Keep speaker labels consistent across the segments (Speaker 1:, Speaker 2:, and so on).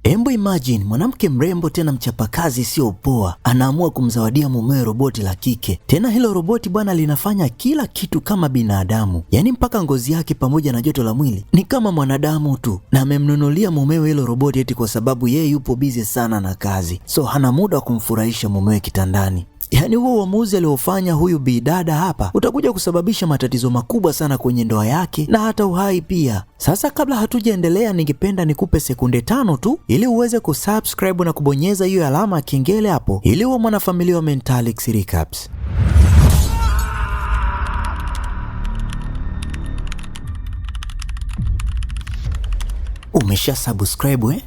Speaker 1: Embo imagine mwanamke mrembo tena mchapakazi sio poa anaamua kumzawadia mumewe roboti la kike. Tena hilo roboti bwana linafanya kila kitu kama binadamu, yaani mpaka ngozi yake pamoja na joto la mwili ni kama mwanadamu tu, na amemnunulia mumewe hilo roboti eti kwa sababu yeye yupo busy sana na kazi, so hana muda wa kumfurahisha mumewe kitandani. Yaani huo uamuzi aliofanya huyu bidada hapa utakuja kusababisha matatizo makubwa sana kwenye ndoa yake na hata uhai pia. Sasa kabla hatujaendelea, ningependa nikupe sekunde 5 tu ili uweze kusubscribe na kubonyeza hiyo alama ya kengele hapo ili uwe mwanafamilia wa Mentalix Recaps. Umesha subscribe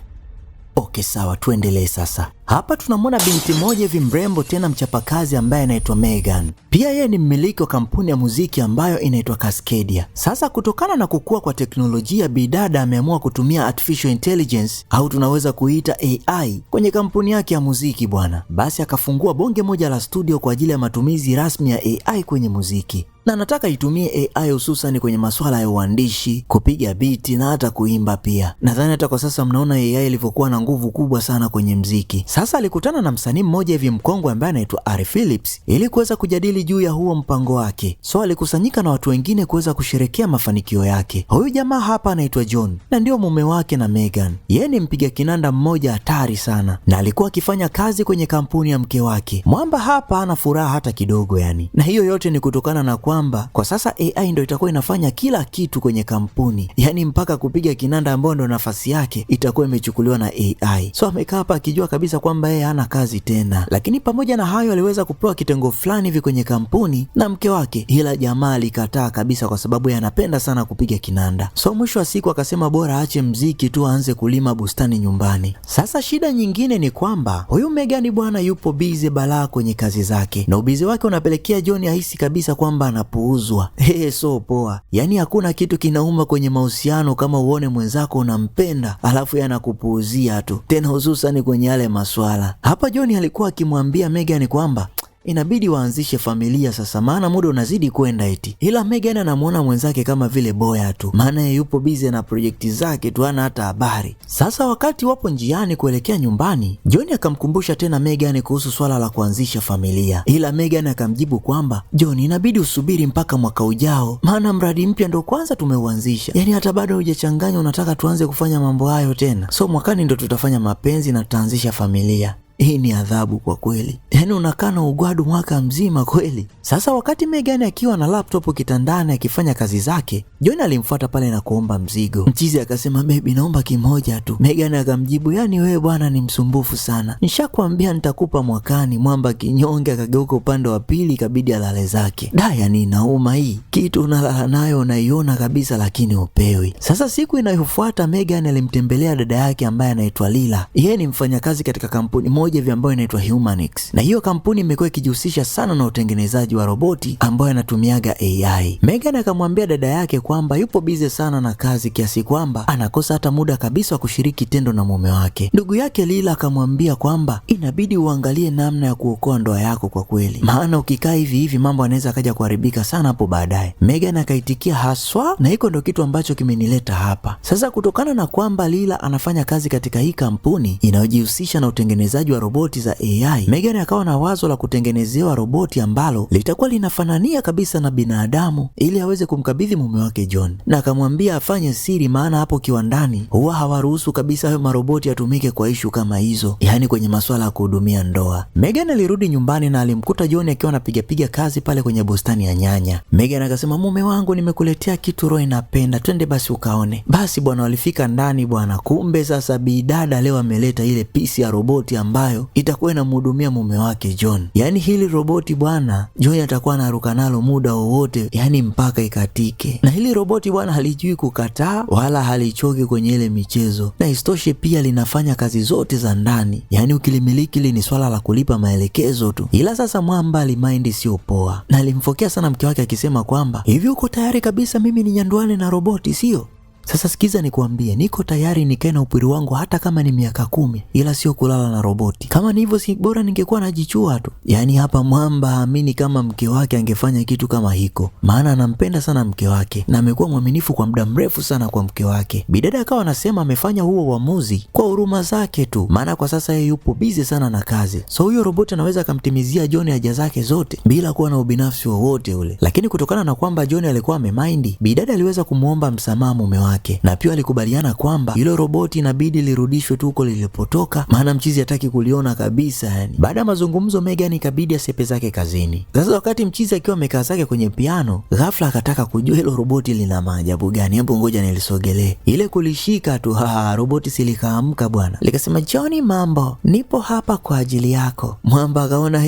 Speaker 1: Okay, sawa, tuendelee sasa. Hapa tunamwona binti moja hivi mrembo tena mchapakazi ambaye anaitwa Megan. Pia yeye ni mmiliki wa kampuni ya muziki ambayo inaitwa Cascadia. Sasa kutokana na kukua kwa teknolojia, bidada ameamua kutumia artificial intelligence au tunaweza kuita AI kwenye kampuni yake ya muziki bwana. Basi akafungua bonge moja la studio kwa ajili ya matumizi rasmi ya AI kwenye muziki. Na nataka itumie AI hususan kwenye masuala ya uandishi, kupiga biti na hata kuimba pia. Nadhani hata kwa sasa mnaona AI ilivyokuwa na nguvu kubwa sana kwenye muziki. Sasa alikutana na msanii mmoja hivi mkongwe ambaye anaitwa Ari Phillips ili kuweza kujadili juu ya huo mpango wake. So alikusanyika na watu wengine kuweza kusherekea mafanikio yake. Huyu jamaa hapa anaitwa John na ndio mume wake na Megan. Yeye ni mpiga kinanda mmoja hatari sana na alikuwa akifanya kazi kwenye kampuni ya mke wake. Mwamba hapa ana furaha hata kidogo yani. Na hiyo yote ni kutokana na kwamba kwa sasa AI ndio itakuwa inafanya kila kitu kwenye kampuni. Yani mpaka kupiga kinanda ambao ndo nafasi yake itakuwa imechukuliwa na AI. So amekaa hapa akijua kabisa kwamba yeye hana kazi tena. Lakini pamoja na hayo aliweza kupewa kitengo fulani hivi kwenye kampuni na mke wake, ila jamaa alikataa kabisa kwa sababu yeye anapenda sana kupiga kinanda. So mwisho wa siku akasema bora aache mziki tu aanze kulima bustani nyumbani. Sasa shida nyingine ni kwamba huyu Megan bwana yupo busy balaa kwenye kazi zake. Na ubizi wake unapelekea John ahisi kabisa kwamba anapuuzwa. So poa. Yaani hakuna kitu kinauma kwenye mahusiano kama uone mwenzako unampenda alafu yeye anakupuuzia tu. Tena hususan kwenye yale maswala. Hapa John alikuwa akimwambia Megan kwamba inabidi waanzishe familia sasa, maana muda unazidi kwenda eti. Ila Megan anamuona mwenzake kama vile boya tu, maana yeye yupo busy na projekti zake tu, hana hata habari. Sasa wakati wapo njiani kuelekea nyumbani, John akamkumbusha tena Megan kuhusu swala la kuanzisha familia. Ila Megan akamjibu kwamba John, inabidi usubiri mpaka mwaka ujao, maana mradi mpya ndo kwanza tumeuanzisha. Yaani hata bado hujachanganya unataka tuanze kufanya mambo hayo tena. So mwakani ndo tutafanya mapenzi na tutaanzisha familia. Hii ni adhabu kwa kweli. Yaani unakaa na ugwadu mwaka mzima kweli. Sasa wakati Megan akiwa na laptop kitandani akifanya kazi zake, John alimfuata pale na kuomba mzigo. Mchizi akasema baby, naomba kimoja tu. Megan akamjibu, yaani wewe bwana ni msumbufu sana, nishakwambia nitakupa mwakani. Mwamba kinyonge akageuka upande wa pili, ikabidi alale zake. Yani inauma hii kitu, unalala nayo unaiona kabisa lakini upewi. Sasa siku inayofuata Megan alimtembelea dada yake ambaye anaitwa Lila. Yeye ni mfanyakazi katika kampuni moja hivi ambayo inaitwa Humanix. Na hiyo kampuni imekuwa ikijihusisha sana na utengenezaji wa roboti ambayo yanatumiaga AI. Megan akamwambia dada yake kwamba yupo busy sana na kazi kiasi kwamba anakosa hata muda kabisa wa kushiriki tendo na mume wake. Ndugu yake Lila akamwambia kwamba inabidi uangalie namna ya kuokoa ndoa yako kwa kweli, maana ukikaa hivi mambo yanaweza kaja kuharibika sana hapo baadaye. Megan akaitikia haswa, na hiko ndo kitu ambacho kimenileta hapa. Sasa kutokana na kwamba Lila anafanya kazi katika hii kampuni inayojihusisha na utengenezaji wa roboti za AI, Megan akawa na wazo la kutengenezewa roboti ambalo litakuwa linafanania kabisa na binadamu ili aweze kumkabidhi mume wake John. Na akamwambia afanye siri, maana hapo kiwandani huwa hawaruhusu kabisa hayo maroboti yatumike kwa ishu kama hizo, yaani kwenye masuala ya kuhudumia ndoa. Megan alirudi nyumbani na alimkuta John akiwa anapiga kazi pale kwenye bustani ya nyanya. Megan akasema, mume wangu, nimekuletea kitu roho inapenda, twende basi ukaone. Basi bwana, walifika ndani bwana. Kumbe sasa bidada leo ameleta ile pisi ya roboti ambayo itakuwa inamhudumia mume wake John. Yaani hili roboti bwana, John atakuwa anaruka nalo muda wowote, yani mpaka ikatike. Na hili roboti bwana halijui kukataa wala halichoki kwenye ile michezo. Na istoshe pia linafanya kazi zote za ndani. Yaani ukilimiliki ni swala la kulipa maelekezo tu. Ila sasa mwamba alimaindi sio poa. Na alimfokea sana mke wake akisema kwamba, hivi uko tayari kabisa mimi ninyanduane na roboti sio? Sasa sikiza nikuambie, niko tayari nikae na upwiri wangu hata kama ni miaka 10, ila sio kulala na roboti. Kama ni hivyo, si bora ningekuwa najichua tu. Yaani hapa mwamba haamini kama mke wake angefanya kitu kama hiko, maana anampenda sana mke wake na amekuwa mwaminifu kwa muda mrefu sana kwa mke wake. Bidada akawa anasema amefanya huo uamuzi kwa huruma zake tu, maana kwa sasa yeye yupo busy sana na kazi. So huyo roboti anaweza akamtimizia John haja zake zote bila kuwa na ubinafsi wowote ule. Lakini kutokana na kwamba John alikuwa amemind, bidada aliweza kumuomba msamaha mume wake, na pia alikubaliana kwamba hilo roboti inabidi lirudishwe tu huko lilipotoka, maana mchizi hataki kuliona kabisa yani. Baada ya mazungumzo, Megan ikabidi asepe zake kazini. Sasa wakati mchizi akiwa amekaa zake kwenye piano, ghafla akataka kujua hilo roboti lina maajabu gani. Hebu ngoja nilisogelee. Ile kulishika tu, roboti silikaamka bwana. Likasema, John, mambo, nipo hapa kwa ajili yako. Mwamba akaona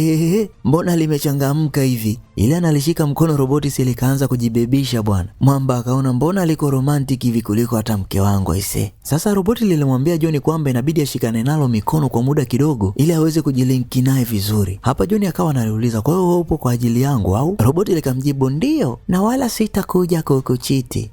Speaker 1: mbona limechangamka hivi. Ile analishika mkono roboti silikaanza kujibebisha bwana. Mwamba akaona mbona liko romantic hivi kuliko hata mke wangu aise. Sasa roboti lilimwambia John kwamba inabidi ashikane nalo mikono kwa muda kidogo ili aweze kujilinki naye vizuri. Hapa John akawa analiuliza, kwa hiyo wewe upo kwa ajili yangu au? Roboti likamjibu, ndio, na wala sitakuja kukuchiti.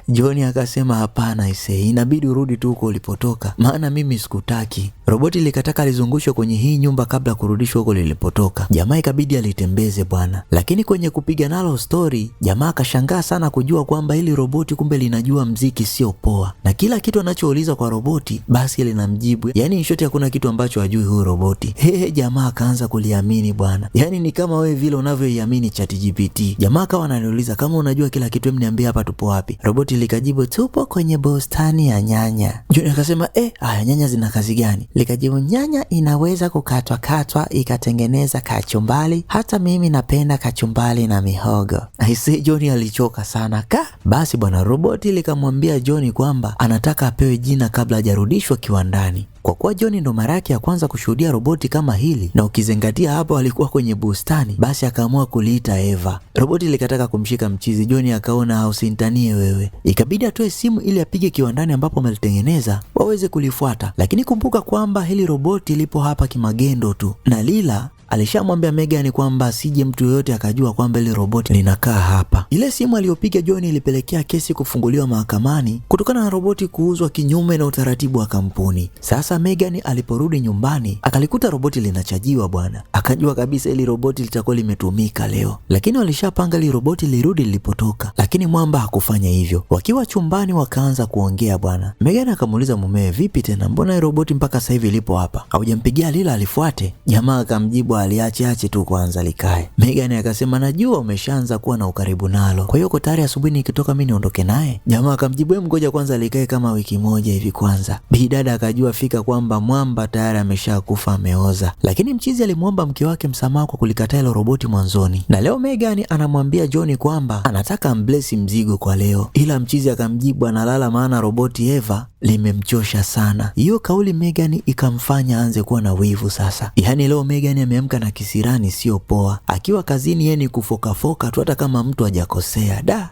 Speaker 1: John akasema, hapana ise, inabidi urudi tu huko ulipotoka, maana mimi sikutaki. Roboti likataka lizungushwe kwenye hii nyumba kabla kurudishwa huko lilipotoka. Jamaa ikabidi alitembeze bwana. Lakini kwenye kupiga nalo story, jamaa akashangaa sana kujua kwamba hili roboti kumbe linajua mziki sio poa, na kila kitu anachouliza kwa roboti basi linamjibu. Yaani in short hakuna kitu ambacho hajui huyo roboti. Jamaa akaanza kuliamini bwana. Yaani ni kama wewe vile unavyoiamini ChatGPT. Jamaa akawa ananiuliza, kama unajua kila kitu, hebu niambie hapa tupo wapi? Roboti likajibu, tupo kwenye bustani ya nyanya. John akasema, haya nyanya zina kazi gani? Likajibu, nyanya inaweza kukatwa katwa ikatengeneza kachumbali. Hata mimi napenda kachumbali na mihogo. Aise, John alichoka sana. Basi bwana, roboti likamwambia John kwamba anataka apewe jina kabla hajarudishwa kiwandani. Kwa kuwa John ndo mara yake ya kwanza kushuhudia roboti kama hili, na ukizingatia hapo alikuwa kwenye bustani, basi akaamua kuliita Eva. Roboti likataka kumshika mchizi. John akaona usintanie wewe, ikabidi atoe simu ili apige kiwandani ambapo amelitengeneza waweze kulifuata. Lakini kumbuka kwamba hili roboti lipo hapa kimagendo tu, na Lila alishamwambia Megan kwamba asije mtu yoyote akajua kwamba ile roboti linakaa hapa. Ile simu aliyopiga John ilipelekea kesi kufunguliwa mahakamani kutokana na roboti kuuzwa kinyume na utaratibu wa kampuni. Sasa Megan aliporudi nyumbani akalikuta roboti linachajiwa bwana. Akajua kabisa ili roboti litakuwa limetumika leo. Lakini walishapanga ili roboti lirudi lilipotoka. Lakini mwamba hakufanya hivyo. Wakiwa chumbani wakaanza kuongea bwana. Megan akamuuliza mumewe, vipi tena, mbona roboti mpaka sasa hivi lipo hapa? Haujampigia Lila alifuate? Jamaa akamjibu, aliache tu kwanza likae. Megan akasema, najua umeshaanza kuwa na ukaribu nalo, kwa hiyo uko tayari asubuhi nikitoka mimi niondoke naye? Jamaa akamjibu, ngoja kwanza likae kama wiki moja hivi kwanza. Bidada akajua fika kwamba mwamba tayari ameshakufa ameoza. Lakini mchizi alimuomba mke wake msamaha kwa kulikataa ile roboti mwanzoni. Na leo Megan anamwambia John kwamba anataka amblesi mzigo kwa leo. Ila mchizi akamjibu analala, maana roboti Eva limemchosha sana. Hiyo kauli Megan ikamfanya aanze kuwa na wivu sasa. Yaani leo Megan ameamka na kisirani sio poa. Akiwa kazini yeye ni kufokafoka tu hata kama mtu hajakosea.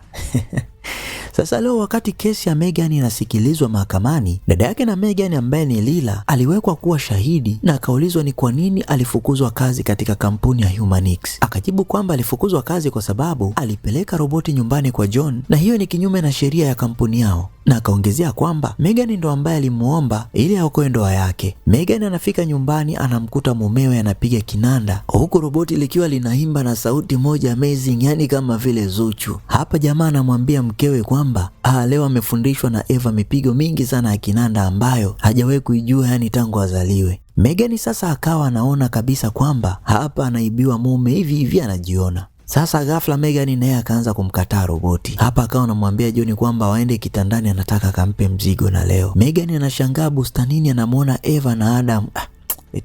Speaker 1: Sasa leo wakati kesi ya Megan inasikilizwa mahakamani, dada yake na Megan ambaye ni Lila aliwekwa kuwa shahidi na akaulizwa ni kwa nini alifukuzwa kazi katika kampuni ya Humanix. Akajibu kwamba alifukuzwa kazi kwa sababu alipeleka roboti nyumbani kwa John na hiyo ni kinyume na sheria ya kampuni yao. Na akaongezea kwamba Megan ndo ambaye alimuomba ili aokoe ndoa yake. Megan anafika nyumbani anamkuta mumewe anapiga kinanda huku roboti likiwa linaimba na sauti moja amazing, yani kama vile Zuchu. Hapa jamaa anamwambia mkewe kwamba leo amefundishwa na Eva mipigo mingi sana ya kinanda ambayo hajawahi kuijua yani tangu azaliwe. Megan sasa akawa anaona kabisa kwamba hapa anaibiwa mume hivi anajiona. Sasa ghafla Megan naye akaanza kumkataa roboti. Hapa akawa anamwambia John kwamba waende kitandani, anataka akampe mzigo. Na leo Megan anashangaa bustanini anamuona Eva na Adam.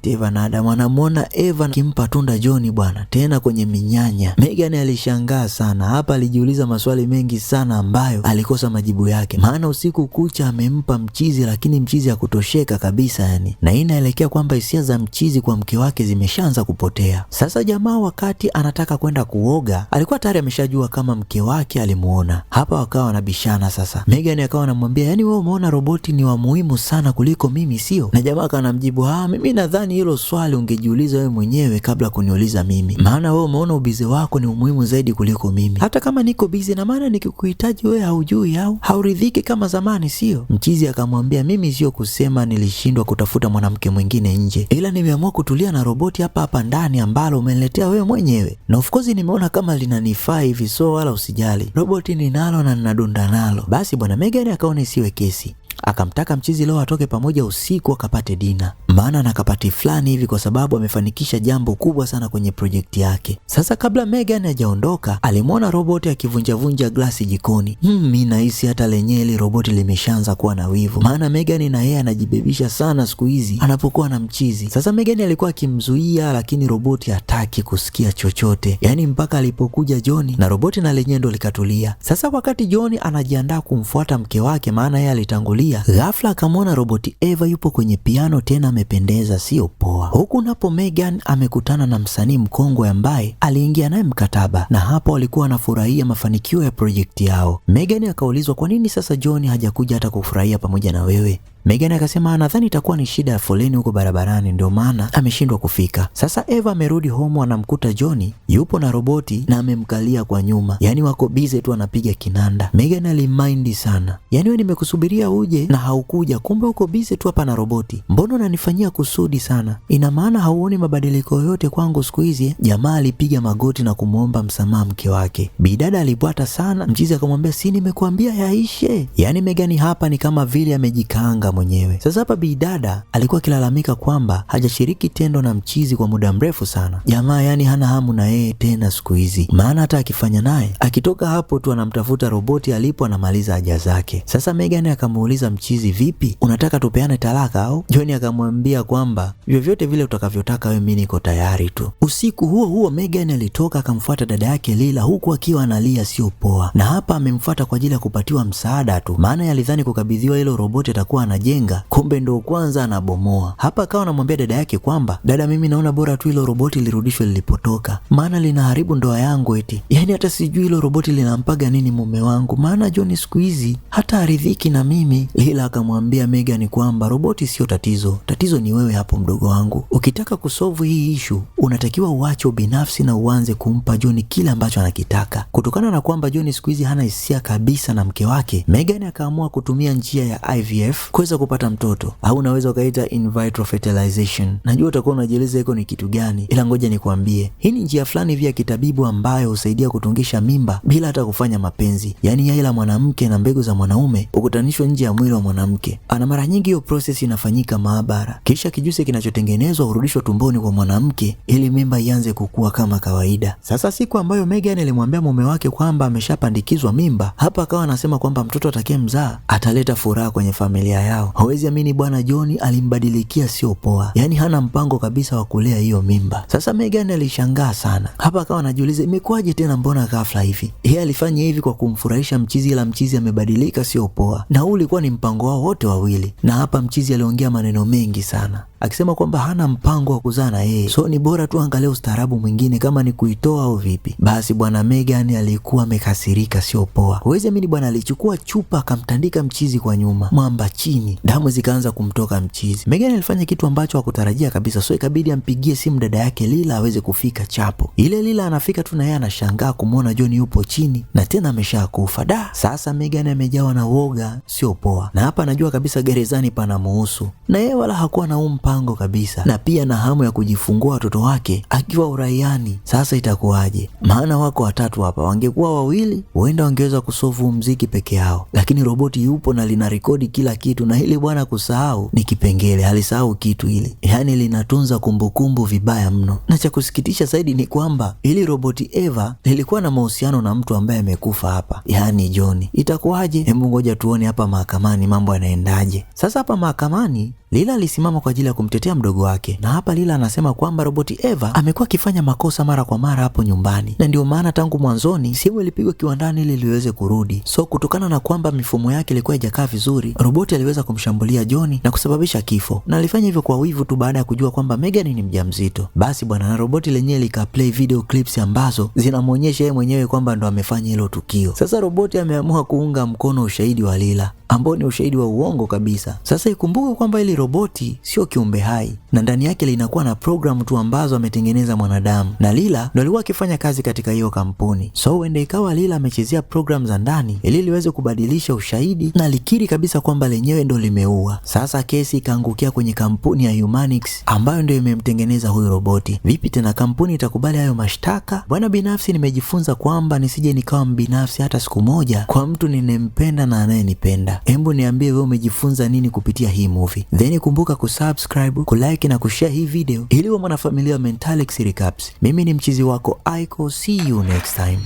Speaker 1: Eva na Adam anamuona Eva kimpa tunda John bwana, tena kwenye minyanya. Megan alishangaa sana. Hapa alijiuliza maswali mengi sana ambayo alikosa majibu yake, maana usiku kucha amempa mchizi lakini mchizi hakutosheka kabisa yani. Na hii inaelekea kwamba hisia za mchizi kwa mke wake zimeshaanza kupotea. Sasa jamaa wakati anataka kwenda kuoga alikuwa tayari ameshajua kama mke wake alimuona. Hapa wakawa wanabishana sasa. Megan akawa anamwambia, yani wewe umeona roboti ni wa muhimu sana kuliko mimi sio? Na jamaa akanamjibu, mimi nadhani nadhani hilo swali ungejiuliza wewe mwenyewe kabla kuniuliza mimi, maana wewe umeona ubize wako ni umuhimu zaidi kuliko mimi. Hata kama niko bize, na maana nikikuhitaji wewe haujui au hauridhiki kama zamani, sio? Mchizi akamwambia, mimi sio kusema nilishindwa kutafuta mwanamke mwingine nje, ila nimeamua kutulia na roboti hapa hapa ndani ambalo umeniletea wewe mwenyewe, na of course nimeona kama linanifaa hivi, so wala usijali, roboti ninalo na ninadunda nalo. Basi bwana Megan akaona isiwe kesi, akamtaka mchizi leo atoke pamoja usiku akapate dina, maana na kapati fulani hivi, kwa sababu amefanikisha jambo kubwa sana kwenye projekti yake. Sasa kabla Megan hajaondoka, alimwona roboti akivunjavunja glasi jikoni. Mimi nahisi hata lenyewe roboti limeshaanza kuwa na wivu, maana Megan na yeye anajibebisha sana siku hizi anapokuwa na mchizi. Sasa Megan alikuwa akimzuia, lakini roboti hataki kusikia chochote, yaani mpaka alipokuja John na roboti na lenyewe ndo likatulia. Sasa wakati John anajiandaa kumfuata mke wake, maana yeye alitangulia, ghafla akamwona roboti Eva yupo kwenye piano, tena amependeza sio poa. Huku napo Megan amekutana na msanii mkongwe ambaye aliingia naye mkataba, na hapo walikuwa wanafurahia mafanikio ya projekti yao. Megan akaulizwa kwa nini sasa John hajakuja hata kufurahia pamoja na wewe. Megan akasema nadhani itakuwa ni shida ya foleni huko barabarani ndio maana ameshindwa kufika. Sasa Eva amerudi home, anamkuta John yupo na roboti na amemkalia kwa nyuma, yaani wako busy tu anapiga kinanda. Megan alimaindi sana, yaani wewe nimekusubiria uje na haukuja, kumbe uko busy tu hapa na roboti, mbona unanifanyia kusudi sana? Ina maana hauoni mabadiliko yoyote kwangu siku hizi? Jamaa alipiga magoti na kumwomba msamaha mke wake. Bidada alibwata sana, mchizi akamwambia si nimekuambia yaishe. Yaani Megan hapa ni kama vile amejikaanga mwenyewe. Sasa hapa bidada alikuwa akilalamika kwamba hajashiriki tendo na mchizi kwa muda mrefu sana. Jamaa yani hana hamu na yeye tena siku hizi, maana hata akifanya naye akitoka hapo tu anamtafuta roboti alipo anamaliza haja zake. Sasa Megan akamuuliza mchizi, vipi, unataka tupeane talaka au? John akamwambia kwamba vyovyote vile utakavyotaka wewe, mimi niko tayari tu. Usiku huo huo Megan alitoka akamfuata dada yake Lila, huku akiwa analia sio poa, na hapa amemfuata kwa ajili ya kupatiwa msaada tu, maana alidhani kukabidhiwa hilo roboti atakuwa anajenga, kumbe ndo kwanza anabomoa. Hapa akawa anamwambia dada yake kwamba dada, mimi naona bora tu hilo roboti lirudishwe lilipotoka, maana linaharibu ndoa yangu eti. Yaani hata sijui hilo roboti linampaga nini mume wangu, maana John siku hizi hata aridhiki na mimi. Lila akamwambia Megan kwamba roboti sio tatizo, tatizo ni wewe hapo mdogo wangu. Ukitaka kusolve hii issue unatakiwa uache binafsi na uanze kumpa John kile ambacho anakitaka. Kutokana na kwamba John siku hizi hana hisia kabisa na mke wake, Megan akaamua kutumia njia ya IVF kuweza kupata mtoto, au unaweza ukaita in vitro fertilization. Najua utakuwa unajieleza iko ni kitu gani, ila ngoja nikwambie, hii ni njia fulani hivi ya kitabibu ambayo husaidia kutungisha mimba bila hata kufanya mapenzi. Yaani yai la mwanamke na mbegu za mwanaume ukutanishwa nje ya mwili wa mwanamke. Ana mara nyingi hiyo process inafanyika maabara, kisha kijusi kinachotengenezwa hurudishwa tumboni kwa mwanamke ili mimba ianze kukua kama kawaida. Sasa siku ambayo Megan alimwambia mume wake kwamba ameshapandikizwa mimba, hapa akawa anasema kwamba mtoto atakayemzaa ataleta furaha kwenye familia yao. Hawezi amini bwana, John alimbadilikia sio poa, yaani hana mpango kabisa wa kulea hiyo mimba. Sasa Megan alishangaa sana, hapa akawa anajiuliza imekuwaje tena, mbona ghafla hivi? Yeye alifanya hivi kwa kumfurahisha mchizi, ila mchizi amebadilika sio poa, na huu ulikuwa ni mpango wao wote wawili. Na hapa mchizi aliongea maneno mengi sana akisema kwamba hana mpango wa kuzaa na yeye, so ni bora tu angalia ustaarabu mwingine kama ni kuitoa au vipi. Basi bwana Megan alikuwa amekasirika sio poa. Huwezi amini bwana, alichukua chupa akamtandika mchizi kwa nyuma mwamba chini, damu zikaanza kumtoka mchizi. Megan alifanya kitu ambacho hakutarajia kabisa, so ikabidi ampigie simu dada yake Lila aweze kufika chapo. Ile Lila anafika tu na yeye anashangaa kumwona John yupo chini na tena ameshakufa. Sasa Megan amejawa na woga sio poa, na hapa anajua kabisa gerezani panamuhusu, na yeye wala hakuwa na mpango kabisa, na pia na hamu ya kujifungua watoto wake akiwa uraiani. Sasa itakuwaje? Maana wako watatu hapa, wangekuwa wawili huenda wangeweza kusofu muziki peke yao, lakini roboti yupo na lina rekodi kila kitu, na hili bwana kusahau ni kipengele, halisahau kitu hili, yaani linatunza kumbukumbu vibaya mno. Na cha kusikitisha zaidi ni kwamba ili roboti Eva lilikuwa na mahusiano na mtu ambaye amekufa hapa, yaani John. Itakuwaje? Hebu ngoja tuone hapa mahakamani mambo yanaendaje. Sasa hapa mahakamani Lila alisimama kwa ajili ya kumtetea mdogo wake, na hapa Lila anasema kwamba roboti Eva amekuwa akifanya makosa mara kwa mara hapo nyumbani, na ndio maana tangu mwanzoni simu ilipigwa kiwandani ili liweze kurudi. So kutokana na kwamba mifumo yake ilikuwa haijakaa vizuri, roboti aliweza kumshambulia John na kusababisha kifo, na alifanya hivyo kwa wivu tu baada ya kujua kwamba Megan ni mjamzito. Basi bwana, na roboti lenyewe lika play video clips ambazo zinamuonyesha yeye mwenyewe kwamba ndo amefanya hilo tukio. Sasa roboti ameamua kuunga mkono ushahidi wa Lila ambao ni ushahidi wa uongo kabisa. Sasa ikumbuke kwamba ili hili roboti sio kiumbe hai na ndani yake linakuwa na programu tu ambazo ametengeneza mwanadamu, na Lila ndo alikuwa akifanya kazi katika hiyo kampuni. So wende ikawa Lila amechezea programu za ndani ili liweze kubadilisha ushahidi na likiri kabisa kwamba lenyewe ndo limeua. Sasa kesi ikaangukia kwenye kampuni ya Humanix ambayo ndio imemtengeneza huyu roboti. Vipi tena kampuni itakubali hayo mashtaka? Bwana, binafsi nimejifunza kwamba nisije nikawa mbinafsi hata siku moja kwa mtu ninempenda na anayenipenda. Hebu niambie wewe umejifunza nini kupitia hii movie? Then kumbuka kusubscribe, kulike na kushare hii video ili uwe mwanafamilia wa Mentalix Recaps. Mimi ni mchizi wako Aiko, see you next time.